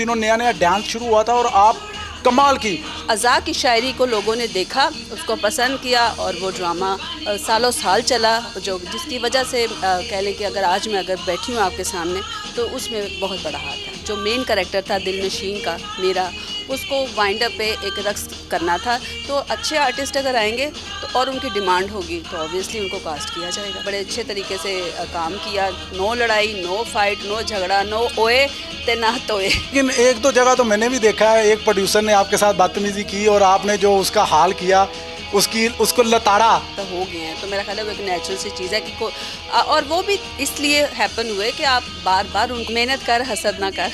दिनों नया नया डांस शुरू हुआ था और आप कमाल की अज़ा की शायरी को लोगों ने देखा, उसको पसंद किया और वो ड्रामा सालों साल चला, जो जिसकी वजह से कह लें कि अगर आज मैं अगर बैठी हूँ आपके सामने तो उसमें बहुत बड़ा हाथ है। जो मेन कैरेक्टर था दिलनशीन का मेरा, उसको वाइंड अप पे एक रक्स करना था। तो अच्छे आर्टिस्ट अगर आएंगे तो और उनकी डिमांड होगी तो ऑब्वियसली उनको कास्ट किया जाएगा। बड़े अच्छे तरीके से काम किया, नो लड़ाई, नो फाइट, नो झगड़ा, नो ओए ते ना तोए। लेकिन एक दो जगह तो मैंने भी देखा है, एक प्रोड्यूसर ने आपके साथ बदतमीजी की और आपने जो उसका हाल किया, उसको लताड़ा। तो हो गए हैं तो मेरा ख्याल है वो एक नेचुरल सी चीज़ है कि और वो भी इसलिए हैपन हुए कि आप बार बार उनको मेहनत कर, हसद ना कर।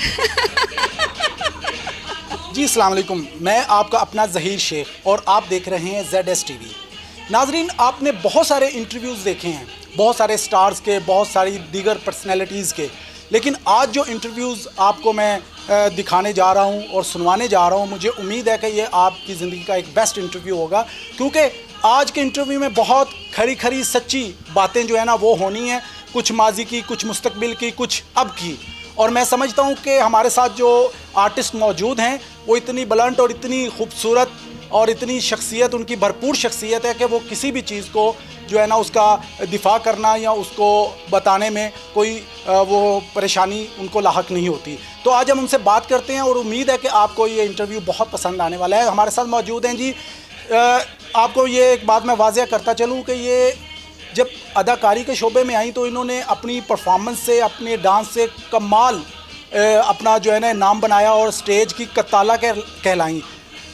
जी अस्सलाम वालेकुम, मैं आपका अपना ज़हीर शेख और आप देख रहे हैं ZS TV। नाजरीन, आपने बहुत सारे इंटरव्यूज़ देखे हैं, बहुत सारे स्टार्स के, बहुत सारी दीगर पर्सनैलिटीज़ के, लेकिन आज जो इंटरव्यूज़ आपको मैं दिखाने जा रहा हूं और सुनवाने जा रहा हूं, मुझे उम्मीद है कि ये आपकी ज़िंदगी का एक बेस्ट इंटरव्यू होगा, क्योंकि आज के इंटरव्यू में बहुत खरी खरी सच्ची बातें जो है ना वो होनी है, कुछ माजी की, कुछ मुस्तकबिल की, कुछ अब की। और मैं समझता हूं कि हमारे साथ जो आर्टिस्ट मौजूद हैं वो इतनी ब्लंट और इतनी खूबसूरत और इतनी शख्सियत, उनकी भरपूर शख्सियत है कि वो किसी भी चीज़ को जो है ना उसका दिफा करना या उसको बताने में कोई वो परेशानी उनको लाहक नहीं होती। तो आज हम उनसे बात करते हैं और उम्मीद है कि आपको ये इंटरव्यू बहुत पसंद आने वाला है। हमारे साथ मौजूद हैं जी। आपको ये एक बात मैं वाज़ह करता चलूँ कि ये जब अदाकारी के शोबे में आई तो इन्होंने अपनी परफॉर्मेंस से, अपने डांस से कमाल अपना जो है ना नाम बनाया और स्टेज की कत्ताला कहलाई।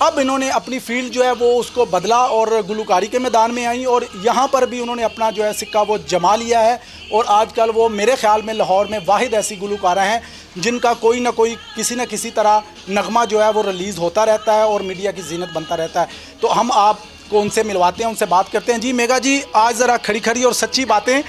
अब इन्होंने अपनी फील्ड जो है वो उसको बदला और गुलकारी के मैदान में आई और यहाँ पर भी उन्होंने अपना जो है सिक्का वो जमा लिया है। और आजकल वो मेरे ख्याल में लाहौर में वाहिद ऐसी गुलकारा हैं जिनका कोई ना कोई किसी न किसी तरह नगमा जो है वो रिलीज़ होता रहता है और मीडिया की जीनत बनता रहता है। तो हम आपको उनसे मिलवाते हैं, उनसे बात करते हैं। जी मेगा जी, आज ज़रा खड़ी खड़ी और सच्ची बातें,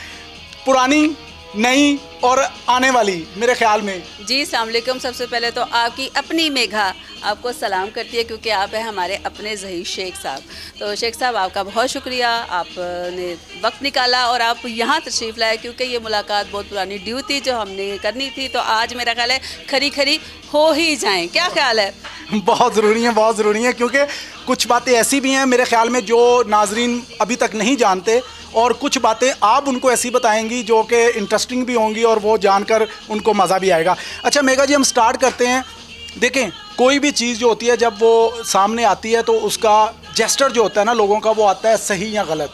पुरानी, नई और आने वाली मेरे ख्याल में। जी अस्सलाम वालेकुम। सबसे पहले तो आपकी अपनी मेघा आपको सलाम करती है क्योंकि आप हैं हमारे अपने ज़हीर शेख साहब। तो शेख साहब आपका बहुत शुक्रिया, आपने वक्त निकाला और आप यहाँ तशरीफ़ लाए क्योंकि ये मुलाकात बहुत पुरानी ड्यू थी जो हमने करनी थी। तो आज मेरा ख्याल है खरी खरी हो ही जाएं, क्या ख्याल है? बहुत ज़रूरी है, बहुत ज़रूरी है, क्योंकि कुछ बातें ऐसी भी हैं मेरे ख्याल में जो नाजरीन अभी तक नहीं जानते और कुछ बातें आप उनको ऐसी बताएंगी जो कि इंटरेस्टिंग भी होंगी और वो जानकर उनको मज़ा भी आएगा। अच्छा मेगा जी, हम स्टार्ट करते हैं। देखें, कोई भी चीज़ जो होती है जब वो सामने आती है तो उसका जेस्चर जो होता है ना लोगों का, वो आता है सही या गलत।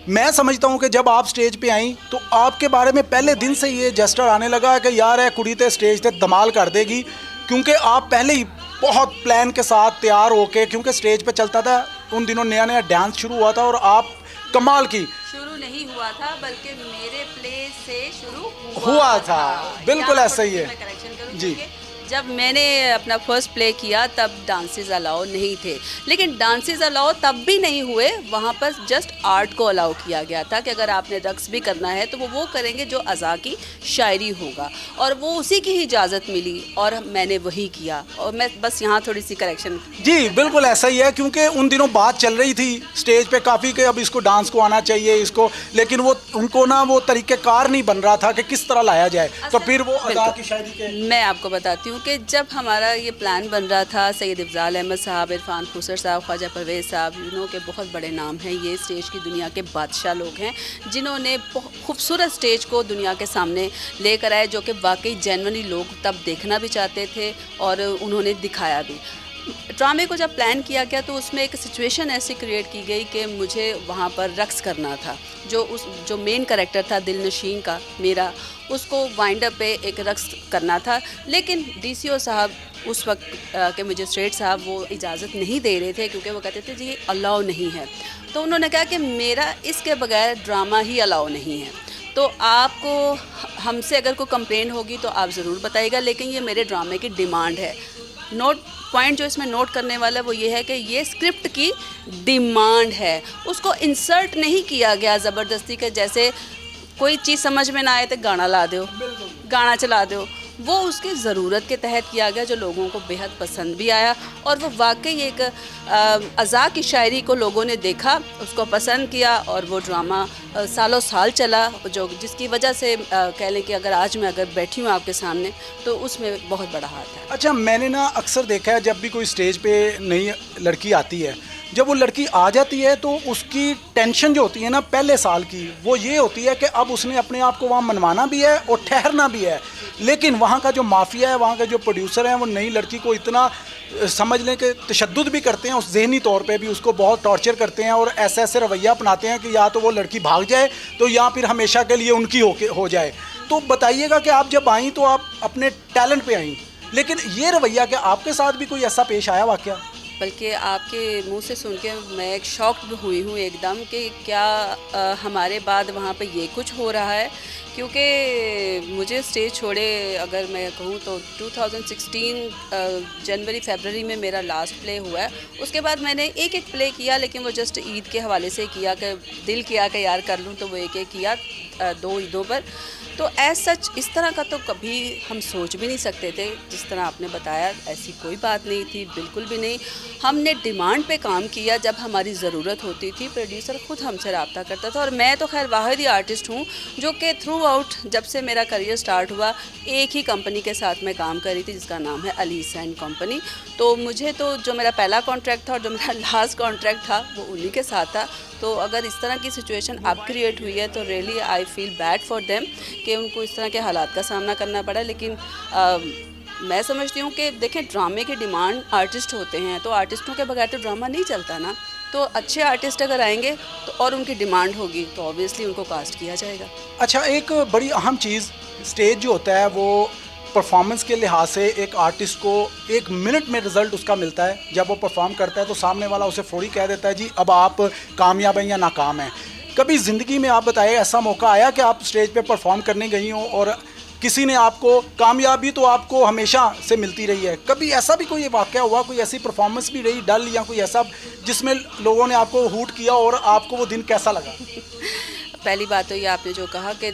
मैं समझता हूँ कि जब आप स्टेज पे आई तो आपके बारे में पहले दिन से ये जेस्चर आने लगा कि यार है कुड़ी ते स्टेज पे धमाल कर देगी, क्योंकि आप पहले ही बहुत प्लान के साथ तैयार होके, क्योंकि स्टेज पे चलता था उन दिनों नया नया डांस शुरू हुआ था और आप कमाल की। शुरू नहीं हुआ था बल्कि मेरे प्ले से शुरू हुआ था। बिल्कुल ऐसा ही है। मैं करेक्शन करूँ जी। क्योंकि जब मैंने अपना फर्स्ट प्ले किया तब डांसेस अलाउ नहीं थे, लेकिन डांसेस अलाउ तब भी नहीं हुए, वहाँ पर जस्ट आर्ट को अलाउ किया गया था कि अगर आपने रक्स भी करना है तो वो करेंगे जो अज़ा की शायरी होगा, और वो उसी की ही इजाज़त मिली और मैंने वही किया। और मैं बस यहाँ थोड़ी सी करेक्शन। जी बिल्कुल ऐसा ही है, क्योंकि उन दिनों बात चल रही थी स्टेज पे काफ़ी कि अब इसको डांस को आना चाहिए इसको, लेकिन वो उनको ना वो तरीक़ेकार नहीं बन रहा था कि किस तरह लाया जाए। तो फिर वो अदा की शायरी के मैं आपको बताती हूँ कि जब हमारा ये प्लान बन रहा था, सैयद अफजाल अहमद साहब, इरफान खुसर साहब, ख्वाजा परवेज़ साहब, इन्हों के बहुत बड़े नाम हैं, ये स्टेज की दुनिया के बादशाह लोग हैं जिन्होंने खूबसूरत स्टेज को दुनिया के सामने लेकर आए, जो कि वाकई जेन्युइनली लोग तब देखना भी चाहते थे और उन्होंने दिखाया भी। ड्रामे को जब प्लान किया गया तो उसमें एक सिचुएशन ऐसी क्रिएट की गई कि मुझे वहाँ पर रक्स करना था। जो मेन कैरेक्टर था दिलनशीन का मेरा, उसको वाइंड अप पे एक रक्स करना था, लेकिन DCO साहब उस वक्त के मजिस्ट्रेट साहब वो इजाज़त नहीं दे रहे थे क्योंकि वो कहते थे जी अलाउ नहीं है। तो उन्होंने कहा कि मेरा इसके बगैर ड्रामा ही अलाउ नहीं है, तो आपको हमसे अगर कोई कंप्लेन होगी तो आप ज़रूर बताइएगा, लेकिन ये मेरे ड्रामे की डिमांड है। पॉइंट जो इसमें नोट करने वाला वो ये है कि ये स्क्रिप्ट की डिमांड है, उसको इंसर्ट नहीं किया गया ज़बरदस्ती के, जैसे कोई चीज़ समझ में ना आए तो गाना ला दो, गाना चला दो। वो उसके ज़रूरत के तहत किया गया, जो लोगों को बेहद पसंद भी आया। और वो वाकई एक अज़ा की शायरी को लोगों ने देखा, उसको पसंद किया, और वो ड्रामा सालों साल चला, जो जिसकी वजह से कह लें कि अगर मैं बैठी हूँ आपके सामने तो उसमें बहुत बड़ा हाथ है। अच्छा, मैंने ना अक्सर देखा है जब भी कोई स्टेज पे नई लड़की आती है, जब वो लड़की आ जाती है तो उसकी टेंशन जो होती है ना पहले साल की, वो ये होती है कि अब उसने अपने आप को वहाँ मनवाना भी है और ठहरना भी है। लेकिन वहाँ का जो माफिया है, वहाँ के जो प्रोड्यूसर हैं, वो नई लड़की को इतना समझ लें कि तशद्दुद भी करते हैं, उस ज़हनी तौर पे भी उसको बहुत टॉर्चर करते हैं और ऐसे ऐसे रवैया अपनाते हैं कि या तो वो लड़की भाग जाए तो या फिर हमेशा के लिए उनकी हो जाए। तो बताइएगा कि आप जब आई तो आप अपने टैलेंट पे आई, लेकिन ये रवैया क्या आपके साथ भी कोई ऐसा पेश आया वाकया? बल्कि आपके मुंह से सुन के मैं एक शॉक्ड हुई हूँ एकदम कि क्या हमारे बाद वहाँ पे ये कुछ हो रहा है। क्योंकि मुझे स्टेज छोड़े अगर मैं कहूँ तो 2016 जनवरी फरवरी में मेरा लास्ट प्ले हुआ है। उसके बाद मैंने एक एक प्ले किया, लेकिन वो जस्ट ईद के हवाले से किया कि दिल किया कि यार कर लूँ, तो वो एक एक किया 2 ईदों पर। तो एज सच इस तरह का तो कभी हम सोच भी नहीं सकते थे। जिस तरह आपने बताया ऐसी कोई बात नहीं थी, बिल्कुल भी नहीं। हमने डिमांड पे काम किया, जब हमारी ज़रूरत होती थी प्रोड्यूसर ख़ुद हमसे रब्ता करता था। और मैं तो खैर वाहिद ही आर्टिस्ट हूँ जो कि थ्रू आउट जब से मेरा करियर स्टार्ट हुआ एक ही कंपनी के साथ मैं काम कर रही थी, जिसका नाम है अलीस एंड कंपनी। तो मुझे तो जो मेरा पहला कॉन्ट्रैक्ट था और जो मेरा लास्ट कॉन्ट्रैक्ट था वो उन्हीं के साथ था। तो अगर इस तरह की सिचुएशन अब क्रिएट हुई है तो really I feel bad for them कि उनको इस तरह के हालात का सामना करना पड़ा। लेकिन मैं समझती हूँ कि देखें, ड्रामे की डिमांड आर्टिस्ट होते हैं, तो आर्टिस्टों के बगैर तो ड्रामा नहीं चलता ना। तो अच्छे आर्टिस्ट अगर आएंगे तो और उनकी डिमांड होगी तो ऑब्वियसली उनको कास्ट किया जाएगा। अच्छा, एक बड़ी अहम चीज़, स्टेज जो होता है वो परफॉर्मेंस के लिहाज से एक आर्टिस्ट को 1 मिनट में रिज़ल्ट उसका मिलता है। जब वो परफॉर्म करता है तो सामने वाला उसे फौरी कह देता है जी अब आप कामयाब हैं या नाकाम हैं। कभी ज़िंदगी में आप बताइए ऐसा मौका आया कि आप स्टेज पे परफॉर्म करने गई हो और किसी ने आपको कामयाबी तो आपको हमेशा से मिलती रही है, कभी ऐसा भी कोई वाक़या हुआ, कोई ऐसी परफॉर्मेंस भी रही डल या कोई ऐसा जिसमें लोगों ने आपको हूट किया और आपको वो दिन कैसा लगा? पहली बात तो ये आपने जो कहा कि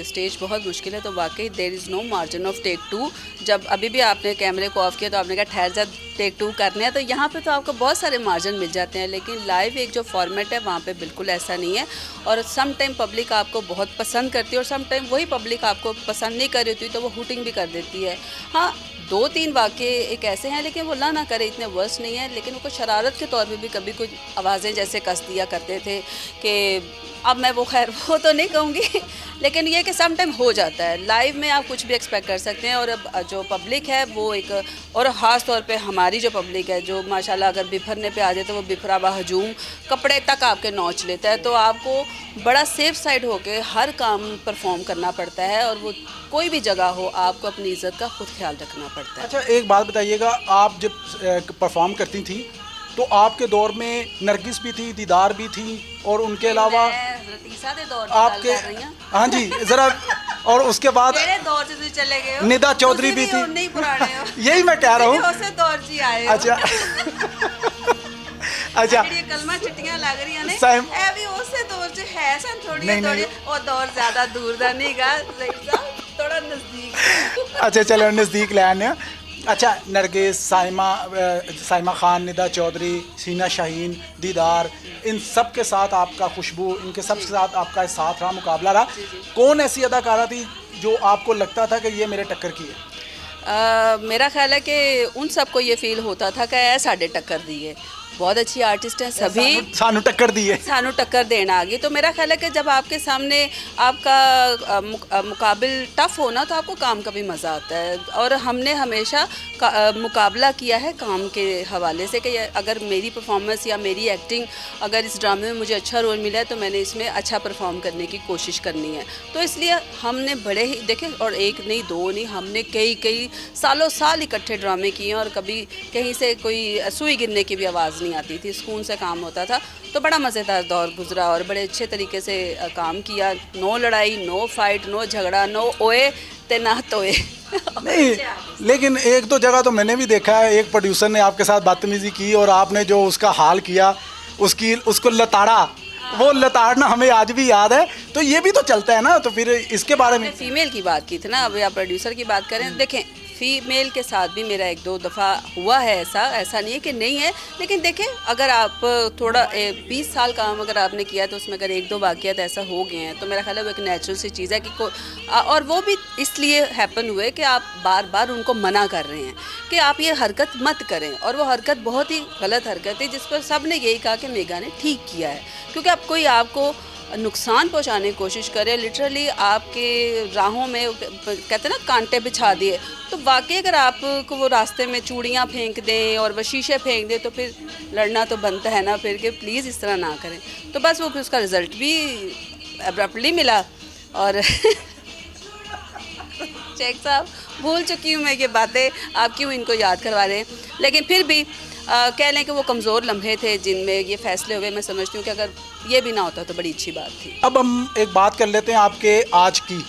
स्टेज बहुत मुश्किल है, तो वाकई there is no margin of टेक 2। जब अभी भी आपने कैमरे को ऑफ किया तो आपने कहा ठहर जा टेक 2 करने हैं, तो यहाँ पे तो आपको बहुत सारे मार्जिन मिल जाते हैं। लेकिन लाइव एक जो फॉर्मेट है वहाँ पे बिल्कुल ऐसा नहीं है। और सम टाइम पब्लिक आपको बहुत पसंद करती है और सम टाइम वही पब्लिक आपको पसंद नहीं कर रही होती तो वो हुटिंग भी कर देती है। हाँ, 2-3 वाक़े एक ऐसे हैं, लेकिन वो अल्लाह ना करे इतने वर्स्ट नहीं है। लेकिन उनको शरारत के तौर पे भी कभी कुछ आवाज़ें जैसे कस दिया करते थे कि अब मैं वो खैर वो तो नहीं कहूँगी, लेकिन ये कि सम टाइम हो जाता है। लाइव में आप कुछ भी एक्सपेक्ट कर सकते हैं। और अब जो पब्लिक है वो एक, और ख़ास तौर पे हमारी जो पब्लिक है जो माशाल्लाह अगर बिफरने पे आ जाए तो वो बिफरा हुआ हजूम कपड़े तक आपके नोच लेता है। तो आपको बड़ा सेफ साइड होके हर काम परफॉर्म करना पड़ता है, और वो कोई भी जगह हो आपको अपनी इज़्ज़त का खुद ख्याल रखना पड़ता है। अच्छा, एक बात बताइएगा, आप जब परफॉर्म करती थी तो आपके दौर में नरगिस भी थी, दीदार भी थी, और उनके अलावा आपके, हाँ जी ज़रा, और उसके बाद मेरे दौर से तो चले गए हो, निदा चौधरी भी थी, नहीं पुराने हो। यही मैं कह रहा हूँ। दौर जी आए हो। अच्छा अच्छा, ये कलमा चिट्टियां लग रही ने सैम- ए भी उसे दौर से है सन थोड़ी नहीं, थोड़ी, नहीं। और दौर ज्यादा दूर दा नहीं गा, थोड़ा नजदीक। अच्छा चलो नज़दीक ले आने। अच्छा, नरगिस, साइमा खान, निदा चौधरी, सीना शाहीन, दीदार, इन सब के साथ आपका खुशबू, इनके सब के साथ आपका साथ रहा, मुकाबला रहा। कौन ऐसी अदाकारा थी जो आपको लगता था कि ये मेरे टक्कर की है? मेरा ख्याल है कि उन सबको ये फील होता था कि ए साढ़े टक्कर दी है, बहुत अच्छी आर्टिस्ट है, सभी सानू टक्कर दी है, सानू टक्कर देना आ गई। तो मेरा ख्याल है कि जब आपके सामने आपका मुकाबिल टफ़ हो ना तो आपको काम का भी मज़ा आता है। और हमने हमेशा मुकाबला किया है काम के हवाले से कि अगर मेरी परफॉर्मेंस या मेरी एक्टिंग, अगर इस ड्रामे में मुझे अच्छा रोल मिला है तो मैंने इसमें अच्छा परफॉर्म करने की कोशिश करनी है। तो इसलिए हमने बड़े ही देखें, और एक नहीं दो नहीं, हमने कई सालों साल इकट्ठे ड्रामे किए और कभी कहीं से कोई सुई गिरने की भी आवाज़ नहीं आती थी, सुकून से काम होता था। तो बड़ा मज़ेदार दौर गुजरा और बड़े अच्छे तरीके से काम किया। नो लड़ाई, नो फाइट, नो झगड़ा, नो ओए ते ना तोए। नहीं, लेकिन एक दो जगह तो मैंने भी देखा है, एक प्रोड्यूसर ने आपके साथ बदतमीज़ी की और आपने जो उसका हाल किया, उसको लताड़ा, वो लताड़ना हमें आज भी याद है, तो ये भी तो चलता है ना, तो फिर इसके बारे में। फीमेल की बात की थी ना, अभी आप प्रोड्यूसर की बात करें, देखें फीमेल के साथ भी मेरा एक दो दफ़ा हुआ है, ऐसा नहीं है कि नहीं है, लेकिन देखें अगर आप थोड़ा 20 साल काम अगर आपने किया है तो उसमें अगर एक दो वाक़यात ऐसा हो गए हैं तो मेरा ख्याल है वो एक नेचुरल सी चीज़ है कि और वो भी इसलिए हैपन हुए कि आप बार बार उनको मना कर रहे हैं कि आप ये हरकत मत करें, और वो हरकत बहुत ही गलत हरकत है जिस पर सब ने यही कहा कि मेगा ने ठीक किया है, क्योंकि अब कोई आपको नुकसान पहुंचाने की कोशिश करे, लिटरली आपके राहों में कहते हैं ना कांटे बिछा दिए, तो वाकई अगर आपको वो रास्ते में चूड़ियाँ फेंक दें और वो शीशे फेंक दें तो फिर लड़ना तो बनता है ना फिर कि प्लीज़ इस तरह ना करें। तो बस वो फिर उसका रिज़ल्ट भी अब्रप्टली मिला और शेख साहब भूल चुकी हूँ मैं ये बातें, आप क्यों इनको याद करवा रहे हैं, लेकिन फिर भी कह लें कि वो कमज़ोर लम्हे थे जिनमें ये फ़ैसले हुए। मैं समझती हूँ कि अगर ये भी ना होता तो बड़ी अच्छी बात थी। अब हम एक बात कर लेते हैं आपके आज की।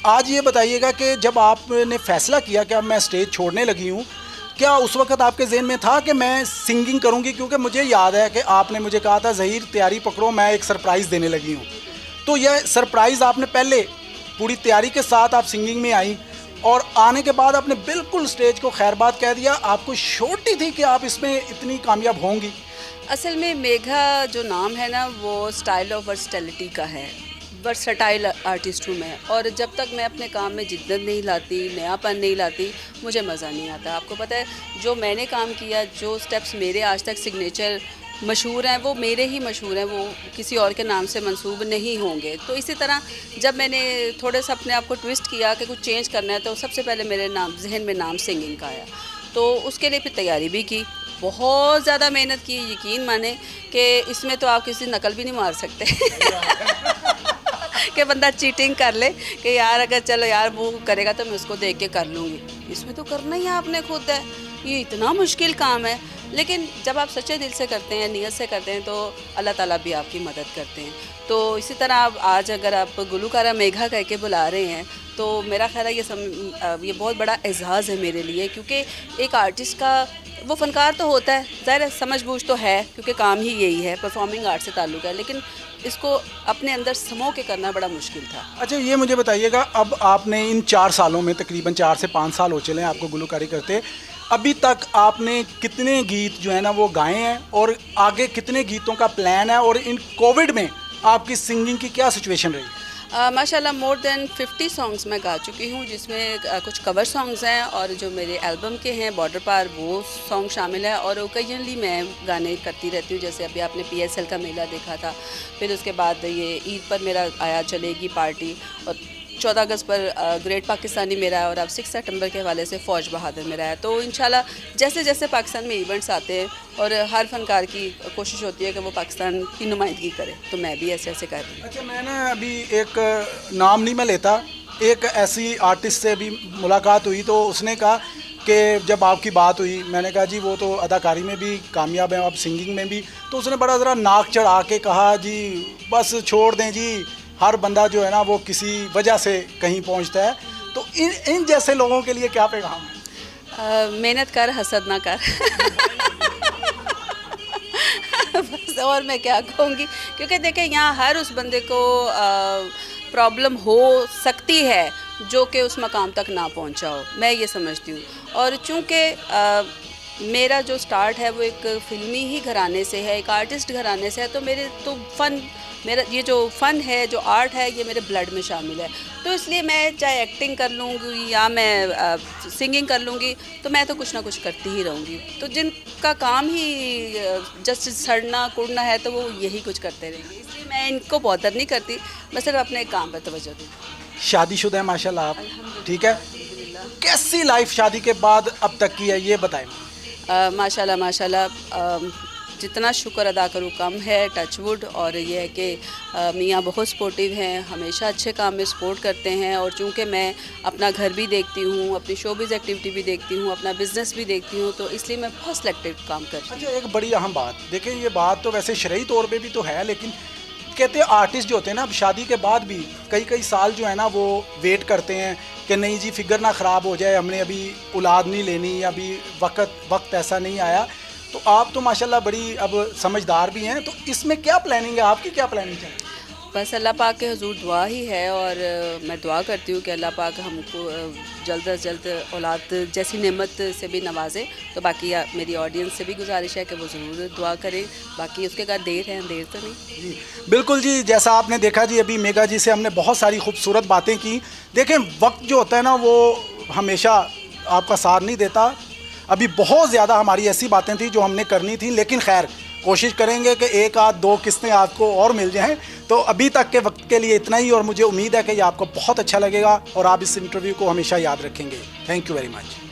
आज ये बताइएगा कि जब आपने फ़ैसला किया कि अब मैं स्टेज छोड़ने लगी हूँ, क्या उस वक्त आपके ज़हन में था कि मैं सिंगिंग करूँगी? क्योंकि मुझे याद है कि आपने मुझे कहा था ज़हीर तैयारी पकड़ो, मैं एक सरप्राइज़ देने लगी हूँ। तो यह सरप्राइज़ आपने पहले पूरी तैयारी के साथ आप सिंगिंग में आई और आने के बाद आपने बिल्कुल स्टेज को खैरबाद कह दिया। आपको श्योरिटी थी कि आप इसमें इतनी कामयाब होंगी? असल में मेघा जो नाम है ना वो स्टाइल ऑफ वर्सटैलिटी का है, वर्सटाइल आर्टिस्ट हूँ मैं, और जब तक मैं अपने काम में जिद्दत नहीं लाती, नयापन नहीं लाती, मुझे मज़ा नहीं आता। आपको पता है जो मैंने काम किया, जो स्टेप्स मेरे आज तक सिग्नेचर मशहूर हैं वो मेरे ही मशहूर हैं, वो किसी और के नाम से मंसूब नहीं होंगे। तो इसी तरह जब मैंने थोड़े सा अपने आप को ट्विस्ट किया कि कुछ चेंज करना है तो सबसे पहले मेरे जहन में नाम सिंगिंग का आया, तो उसके लिए फिर तैयारी भी की, बहुत ज़्यादा मेहनत की। यकीन माने कि इसमें तो आप किसी नकल भी नहीं मार सकते कि बंदा चीटिंग कर ले कि यार अगर चलो यार वो करेगा तो मैं उसको देख के कर लूँगी, इसमें तो करना ही आपने खुद है, ये इतना मुश्किल काम है। लेकिन जब आप सच्चे दिल से करते हैं, नियत से करते हैं, तो अल्लाह ताला भी आपकी मदद करते हैं। तो इसी तरह आप आज अगर आप गुलूकारा मेघा कह के बुला रहे हैं तो मेरा ख्याल है ये बहुत बड़ा एजाज़ है मेरे लिए, क्योंकि एक आर्टिस्ट का वो फ़नकार तो होता है, ज़ाहिर समझ बूझ तो है क्योंकि काम ही यही है, परफॉर्मिंग आर्ट से ताल्लुक़ है, लेकिन इसको अपने अंदर समो के करना बड़ा मुश्किल था। अच्छा ये मुझे बताइएगा, अब आपने इन 4 सालों में तकरीबन 4 से 5 साल हो चले हैं आपको गुलूकारी करते, अभी तक आपने कितने गीत जो है ना वो गाए हैं और आगे कितने गीतों का प्लान है, और इन कोविड में आपकी सिंगिंग की क्या सिचुएशन रही? माशाल्लाह मोर देन 50 सॉन्ग्स मैं गा चुकी हूँ, जिसमें कुछ कवर सॉन्ग्स हैं और जो मेरे एल्बम के हैं बॉर्डर पार वो सॉन्ग शामिल है, और ओकेजनली मैं गाने करती रहती हूँ। जैसे अभी आपने PSL का मेला देखा था, फिर उसके बाद ये ईद पर मेरा आया चलेगी पार्टी, और 14 अगस्त पर ग्रेट पाकिस्तानी मेरा है, और अब 6 सितंबर के हवाले से फ़ौज बहादुर मेरा है। तो इंशाल्लाह जैसे जैसे पाकिस्तान में इवेंट्स आते हैं और हर फनकार की कोशिश होती है कि वो पाकिस्तान की नुमाइंदगी करे, तो मैं भी ऐसे ऐसे कर रही हूँ। अच्छा मैंने अभी एक नाम नहीं मैं लेता, एक ऐसी आर्टिस्ट से भी मुलाकात हुई तो उसने कहा कि जब आपकी बात हुई, मैंने कहा जी वो तो अदाकारी में भी कामयाब है, अब सिंगिंग में भी, तो उसने बड़ा ज़रा नाक चढ़ा के कहा जी बस छोड़ दें जी, हर बंदा जो है ना वो किसी वजह से कहीं पहुंचता है। तो इन जैसे लोगों के लिए क्या पैगाम है? मेहनत कर, हसद ना कर बस और मैं क्या कहूँगी, क्योंकि देखें यहाँ हर उस बंदे को प्रॉब्लम हो सकती है जो कि उस मकाम तक ना पहुँचा हो, मैं ये समझती हूँ। और चूँकि मेरा जो स्टार्ट है वो एक फ़िल्मी ही घराने से है, एक आर्टिस्ट घराने से है, तो मेरा ये जो फ़न है, जो आर्ट है, ये मेरे ब्लड में शामिल है। तो इसलिए मैं चाहे एक्टिंग कर लूँगी या मैं सिंगिंग कर लूँगी, तो मैं तो कुछ ना कुछ करती ही रहूँगी। तो जिनका काम ही जस्ट सड़ना कुड़ना है तो वो यही कुछ करते रहेंगे, इसलिए मैं इनको बॉदर नहीं करती, मैं सिर्फ अपने काम पर तवज्जो दूँ। शादीशुदा है माशाल्लाह आप, ठीक है, कैसी लाइफ शादी के बाद अब तक की है ये बताएं? माशाल्लाह माशाल्लाह, जितना शुक्र अदा करूँ कम है, टचवुड। और ये है कि मियाँ बहुत सपोर्टिव हैं, हमेशा अच्छे काम में सपोर्ट करते हैं, और चूँकि मैं अपना घर भी देखती हूँ, अपनी शोबिज़ एक्टिविटी भी देखती हूँ, अपना बिज़नेस भी देखती हूँ, तो इसलिए मैं बहुत सिलेक्टिव काम करती हूँ। अच्छा एक बड़ी अहम बात, देखिए ये बात तो वैसे शरई तौर पे भी तो है, लेकिन कहते हैं आर्टिस्ट जो होते हैं ना, अब शादी के बाद भी कई साल जो है ना वो वेट करते हैं कि नहीं जी फिगर ना ख़राब हो जाए, हमने अभी औलाद नहीं लेनी, अभी वक्त ऐसा नहीं आया। तो आप तो माशाल्लाह बड़ी अब समझदार भी हैं, तो इसमें क्या प्लानिंग है आपकी, क्या प्लानिंग है? बस अल्लाह पाक के हुजूर दुआ ही है, और मैं दुआ करती हूँ कि अल्लाह पाक हमको जल्द से जल्द औलाद जैसी नेमत से भी नवाजे। तो बाकी मेरी ऑडियंस से भी गुजारिश है कि वो ज़रूर दुआ करें, बाकी उसके बाद देर है, देर तो नहीं। जी बिल्कुल जी, जैसा आपने देखा जी, अभी मेगा जी से हमने बहुत सारी खूबसूरत बातें की। देखें, वक्त जो होता है ना वो हमेशा आपका साथ नहीं देता। अभी बहुत ज़्यादा हमारी ऐसी बातें थी जो हमने करनी थी, लेकिन खैर कोशिश करेंगे कि एक आध दो किस्तें आपको और मिल जाएं। तो अभी तक के वक्त के लिए इतना ही, और मुझे उम्मीद है कि ये आपको बहुत अच्छा लगेगा और आप इस इंटरव्यू को हमेशा याद रखेंगे। Thank you very much.